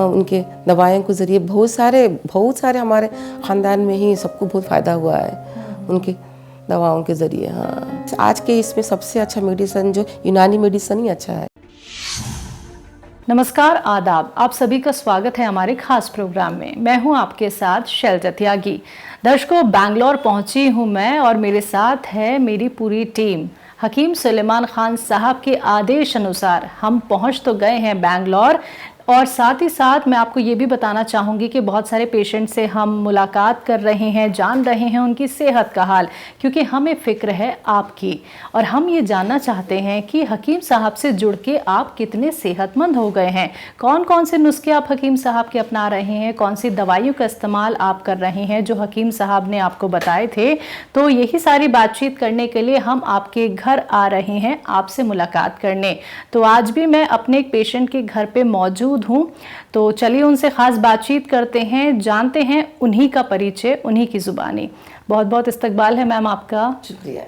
उनके दवाइयों के ज़रिए बहुत सारे हमारे ख़ानदान में ही सबको बहुत फ़ायदा हुआ है उनकी दवाओं के ज़रिए। हाँ, आज के इसमें सबसे अच्छा मेडिसिन जो यूनानी मेडिसिन ही अच्छा है। नमस्कार, आदाब। आप सभी का स्वागत है हमारे खास प्रोग्राम में। मैं हूं आपके साथ शैलजा त्यागी। दर्शकों, बैंगलोर पहुंची हूं मैं और मेरे साथ है मेरी पूरी टीम। हकीम सुलेमान खान साहब के आदेश अनुसार हम पहुंच तो गए हैं बैंगलोर, और साथ ही साथ मैं आपको ये भी बताना चाहूँगी कि बहुत सारे पेशेंट से हम मुलाकात कर रहे हैं, जान रहे हैं उनकी सेहत का हाल, क्योंकि हमें फ़िक्र है आपकी और हम ये जानना चाहते हैं कि हकीम साहब से जुड़ के आप कितने सेहतमंद हो गए हैं, कौन कौन से नुस्खे आप हकीम साहब के अपना रहे हैं, कौन सी दवाइयों का इस्तेमाल आप कर रहे हैं जो हकीम साहब ने आपको बताए थे। तो यही सारी बातचीत करने के लिए हम आपके घर आ रहे हैं आपसे मुलाकात करने। तो आज भी मैं अपने एक पेशेंट के घर पे मौजूद हूँ, तो चलिए उनसे खास बातचीत करते हैं, जानते हैं उन्हीं का परिचय, उन्हीं की जुबानी। बहुत बहुत इस्तकबाल है मैम आपका। शुक्रिया।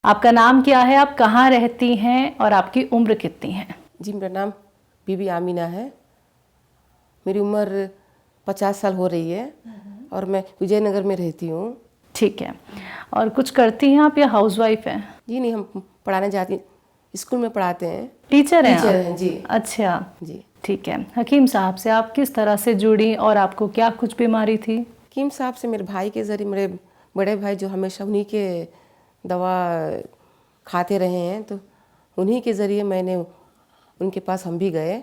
आपका नाम क्या है, आप कहाँ रहती हैं और आपकी उम्र कितनी है? जी, मेरा नाम बीबी आमीना है। मेरी उम्र 50 साल हो रही है और मैं विजयनगर में रहती हूँ। ठीक है। और कुछ करती हैं आप या हाउसवाइफ हैं? जी नहीं, हम पढ़ाने जाती हैं, स्कूल में पढ़ाते हैं। टीचर हैं? टीचर हैं जी। अच्छा जी। ठीक है। हकीम साहब से आप किस तरह से जुड़ी और आपको क्या कुछ बीमारी थी? हकीम साहब से मेरे भाई के ज़रिए, मेरे बड़े भाई जो हमेशा उन्हीं के दवा खाते रहे हैं, तो उन्हीं के ज़रिए मैंने उनके पास हम भी गए।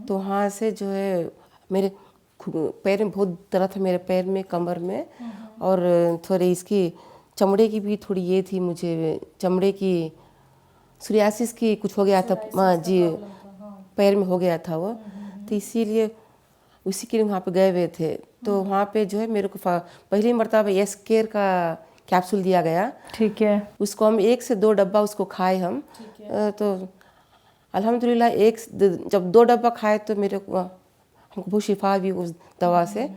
तो वहाँ से जो है मेरे पैर में बहुत दर्द था, मेरे पैर में, कमर में, और थोड़ी इसकी चमड़े की भी थोड़ी ये थी, मुझे चमड़े की सोरियासिस की कुछ हो गया था। हाँ जी, पैर में हो गया था वो, तो इसीलिए उसी के लिए वहाँ पे गए हुए थे। तो वहाँ पे जो है मेरे को पहली मरतबा एस केयर का कैप्सूल दिया गया। ठीक है। उसको हम 1 से 2 डब्बा उसको खाए हम। तो अल्हम्दुलिल्लाह जब 2 डब्बा खाए तो मेरे को हमको बहुत शिफा हुई, उस दवा से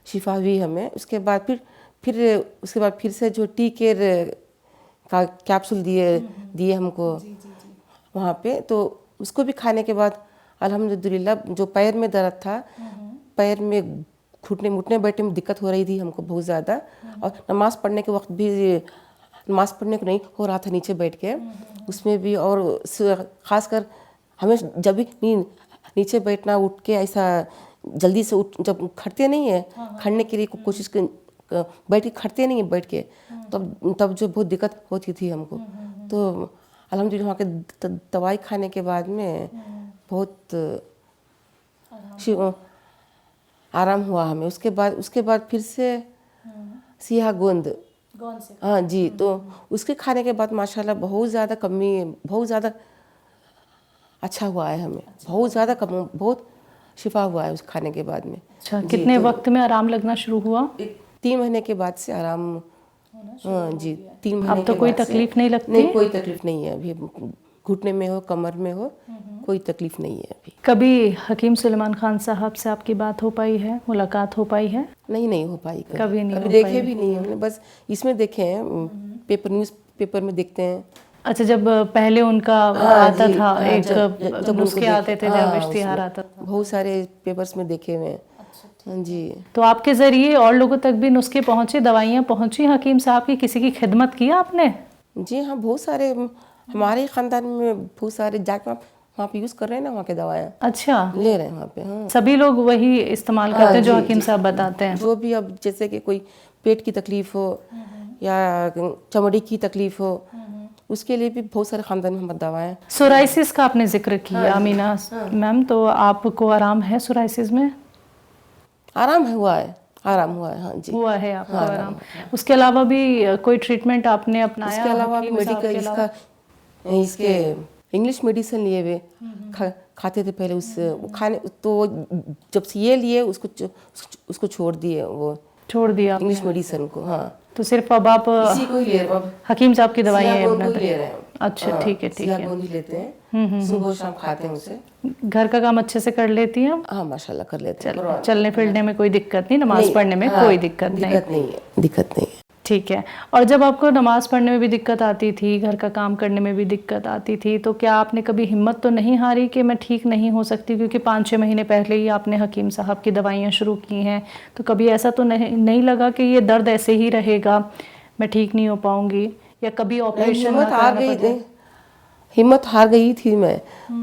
शिफा हुई हमें। उसके बाद फिर से जो टी केयर का कैप्सूल दिए हमको वहाँ पे, तो उसको भी खाने के बाद अल्हम्दुलिल्लाह जो पैर में दर्द था, पैर में घुटने मुटने बैठने में दिक्कत हो रही थी हमको बहुत ज़्यादा, और नमाज़ पढ़ने के वक्त भी नमाज़ पढ़ने को नहीं हो रहा था नीचे बैठ के, उसमें भी। और ख़ासकर हमें जब भी नीचे बैठना, उठ के ऐसा जल्दी से जब खड़ते नहीं है, खड़ने के लिए कोशिश बैठ के खड़ते नहीं है बैठ के, तब जो बहुत दिक्कत होती थी हमको। तो अल्हम्दुलिल्लाह वहाँ के दवाई खाने के बाद में बहुत आराम हुआ हमें। उसके बाद फिर से सिया गोंद, हाँ जी, तो उसके खाने के बाद माशाल्लाह बहुत ज़्यादा अच्छा हुआ है हमें, बहुत शिफा हुआ है उस खाने के बाद में। अच्छा, कितने वक्त में आराम लगना शुरू हुआ? 3 महीने के बाद से आराम। हाँ जी, 3 महीने अब तो कोई तकलीफ नहीं लगती? नहीं, कोई तकलीफ नहीं है अभी। घुटने में हो, कमर में हो, कोई तकलीफ नहीं है अभी। कभी हकीम सुलेमान खान साहब से आपकी बात हो पाई है, मुलाकात हो पाई है? नहीं हो पाई कभी नहीं हो पाई। देखे भी नहीं हमने, बस इसमें देखे हैं, न्यूज़ पेपर में देखते हैं। अच्छा, जब पहले उनका आता था, एक नुस्खे आते थे, जब इश्तिहार आता था, बहुत सारे पेपर्स में देखे हुए हैं। हाँ जी। तो आपके ज़रिए और लोगों तक भी नुस्खे पहुँचे, दवाइयाँ पहुँची हकीम साहब की? किसी की खिदमत की आपने? जी हाँ, बहुत सारे हमारे ख़ानदान में बहुत सारे जाके वहाँ पे यूज़ कर रहे हैं ना, वहाँ के दवाएं। अच्छा, ले रहे हैं वहाँ पे। हाँ, सभी लोग वही इस्तेमाल करते हैं जो हकीम साहब बताते हैं। जो भी, अब जैसे कि कोई पेट की तकलीफ हो या चमड़ी की तकलीफ हो, उसके लिए भी बहुत सारे ख़ानदान में दवाएं। सोराइसिस का आपने जिक्र किया आमीना मैम, तो आपको आराम है सोराइसिस में? आराम हुआ है। हाँ जी, हुआ है आपको आराम। उसके अलावा भी कोई ट्रीटमेंट आपने अपनाया? उसके अलावा मेडिकल इसके इंग्लिश मेडिसिन लिए हुए खाते थे पहले। खाने तो जब से ये लिए उसको छोड़ दिया इंग्लिश मेडिसिन को। हाँ, तो सिर्फ अब आप इसी को ही ले रहे हैं, हकीम साहब की दवाइयाँ ले रहे हैं। अच्छा, ठीक है। गोंद लेते हैं, सुबह शाम खाते हैं उसे। घर का काम अच्छे से कर लेती हैं? हाँ माशाल्लाह कर लेते हैं। चलने फिरने में कोई दिक्कत नहीं, नमाज पढ़ने में कोई दिक्कत नहीं है। ठीक है। और जब आपको नमाज़ पढ़ने में भी दिक्कत आती थी, घर का काम करने में भी दिक्कत आती थी, तो क्या आपने कभी हिम्मत तो नहीं हारी कि मैं ठीक नहीं हो सकती? क्योंकि 5-6 महीने पहले ही आपने हकीम साहब की दवाइयाँ शुरू की हैं, तो कभी ऐसा तो नहीं लगा कि ये दर्द ऐसे ही रहेगा, मैं ठीक नहीं हो पाऊँगी, या कभी ऑपरेशन हिम्मत हार गई थी, हिम्मत हार गई थी मैं।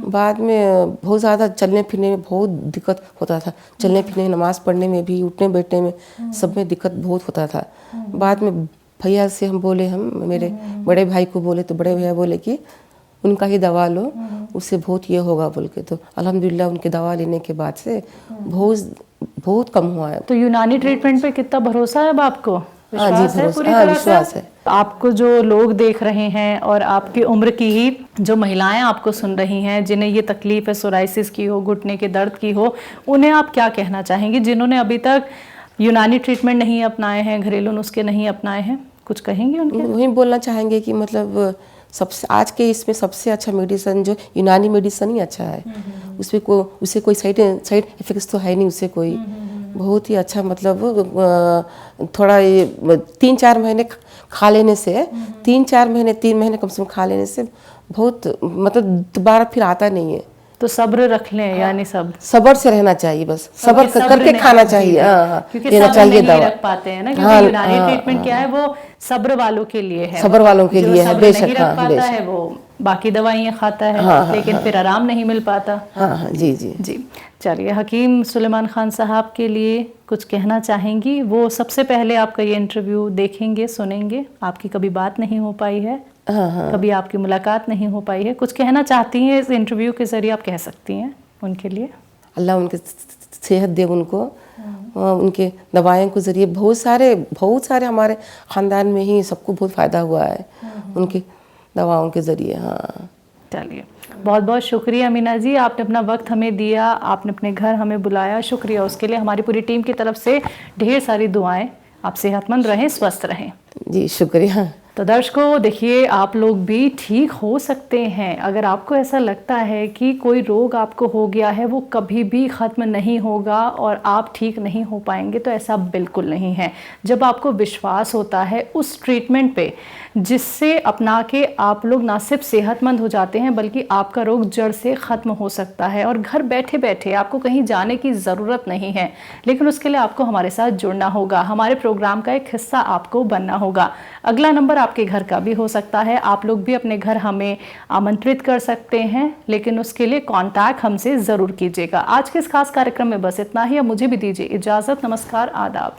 बाद में बहुत ज़्यादा चलने फिरने में बहुत दिक्कत होता था, चलने फिरने, नमाज़ पढ़ने में भी, उठने बैठने में, सब में दिक्कत बहुत होता था। बाद में भैया से हम बोले, हम मेरे बड़े भाई को बोले, तो बड़े भैया बोले कि उनका ही दवा लो, उससे बहुत ये होगा बोल के। तो अल्हम्दुलिल्लाह उनकी दवा लेने के बाद से बहुत कम हुआ है। तो यूनानी ट्रीटमेंट पे कितना भरोसा है अब आपको? हाँ जी, विश्वास है पूरी हाँ, तरह विश्वास से? है। आपको जो लोग देख रहे हैं और आपकी उम्र की ही जो महिलाएं आपको सुन रही हैं, जिन्हें ये तकलीफ है, सोराइसिस की हो, घुटने के दर्द की हो, उन्हें आप क्या कहना चाहेंगी, जिन्होंने अभी तक यूनानी ट्रीटमेंट नहीं अपनाए हैं, घरेलू नुस्खे नहीं अपनाए हैं? कुछ कहेंगे उनके? वही बोलना चाहेंगे कि मतलब सबसे आज के इसमें सबसे अच्छा मेडिसिन जो यूनानी मेडिसिन ही अच्छा है। उससे कोई साइड इफेक्ट्स तो है नहीं उससे कोई। बहुत ही अच्छा, मतलब थोड़ा ये 3-4 महीने खा लेने से, 3 महीने कम से कम खा लेने से बहुत, मतलब दोबारा फिर आता नहीं है। तो सब्र रख लें, यानी सब्र से रहना चाहिए, बस सब्र करके खाना चाहिए। हाँ, क्योंकि लेना सब्र चाहिए नहीं दवा। रख पाते हैं ना, क्योंकि यूनानी ट्रीटमेंट क्या है, वो सब्र वालों के लिए है, सब्र वालों के लिए है, जो बेशक। नहीं रख पाता है वो बाकी दवाइयाँ खाता है, लेकिन फिर आराम नहीं मिल पाता। हाँ, जी जी जी। चलिए, हकीम सुलेमान खान साहब के लिए कुछ कहना चाहेंगी? वो सबसे पहले आपका ये इंटरव्यू देखेंगे, सुनेंगे, आपकी कभी बात नहीं हो पाई है, कभी आपकी मुलाकात नहीं हो पाई है, कुछ कहना चाहती हैं इस इंटरव्यू के जरिए, आप कह सकती हैं उनके लिए। अल्लाह उनके सेहत दे उनको, उनके दवाइयों के ज़रिए बहुत सारे हमारे ख़ानदान में ही सबको बहुत फ़ायदा हुआ है उनकी दवाओं के ज़रिए। हाँ, चलिए, बहुत बहुत शुक्रिया अमीना जी, आपने अपना वक्त हमें दिया, आपने अपने घर हमें बुलाया, शुक्रिया उसके लिए। हमारी पूरी टीम की तरफ से ढेर सारी दुआएं। आप सेहतमंद रहें, स्वस्थ रहें। जी शुक्रिया। तो दर्शकों, देखिए, आप लोग भी ठीक हो सकते हैं। अगर आपको ऐसा लगता है कि कोई रोग आपको हो गया है, वो कभी भी ख़त्म नहीं होगा और आप ठीक नहीं हो पाएंगे, तो ऐसा बिल्कुल नहीं है। जब आपको विश्वास होता है उस ट्रीटमेंट पे, जिससे अपना के आप लोग ना सिर्फ सेहतमंद हो जाते हैं, बल्कि आपका रोग जड़ से ख़त्म हो सकता है, और घर बैठे बैठे आपको कहीं जाने की ज़रूरत नहीं है। लेकिन उसके लिए आपको हमारे साथ जुड़ना होगा, हमारे प्रोग्राम का एक हिस्सा आपको बनना होगा। अगला नंबर आपके घर का भी हो सकता है, आप लोग भी अपने घर हमें आमंत्रित कर सकते हैं, लेकिन उसके लिए कांटेक्ट हमसे ज़रूर कीजिएगा। आज के इस खास कार्यक्रम में बस इतना ही। अब मुझे भी दीजिए इजाज़त। नमस्कार, आदाब।